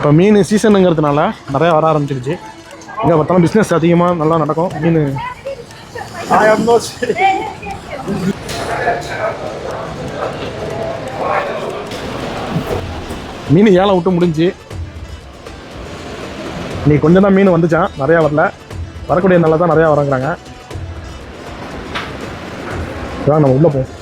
இப்போ மீன் சீசனுங்கிறதுனால நிறையா வர ஆரம்பிச்சிருச்சு. இங்கே பார்த்தாலும் பிஸ்னஸ் அதிகமாக நல்லா நடக்கும். மீன் மீன் ஏலம் விட்டு முடிஞ்சு நீ கொஞ்சம் தான் மீன் வந்துச்சான், நிறையா வரல. வரக்கூடிய நல்லா தான் நிறையா வரங்கிறாங்க. இதான் நம்ம உள்ளே போவோம்.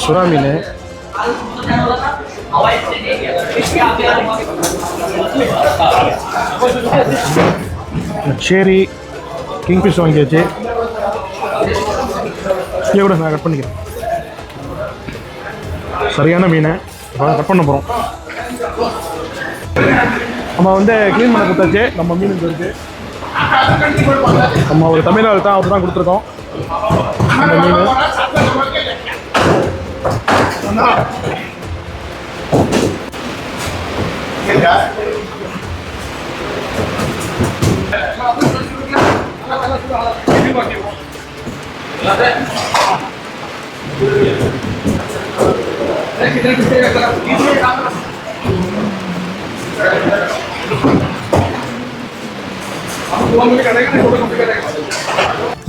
சுறா மீன், சேரி, கிங்ஃபிஷ் வாங்கியாச்சு. இங்கே கூட நான் கட் பண்ணிக்கிறேன். சரியான மீன் கட் பண்ண போகிறோம். நம்ம வந்து க்ளீன் பண்ண கொடுத்தாச்சு. நம்ம மீன் இருக்கு. நம்ம ஒரு தமிழால் தான் அவர் தான் கொடுத்துருக்கோம் அந்த மீன்.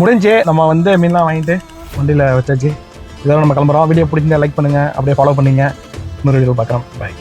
முடிஞ்சு நம்ம வந்து மீன்லாம் வாங்கிட்டு வண்டியில் வச்சாச்சு. இதெல்லாம் நம்ம கிளம்புறோம். வீடியோ பிடிச்சிருந்தா லைக் பண்ணுங்கள், அப்படியே ஃபாலோ பண்ணுங்க. இன்னொரு வீடியோ பார்க்குறோம். பாய்.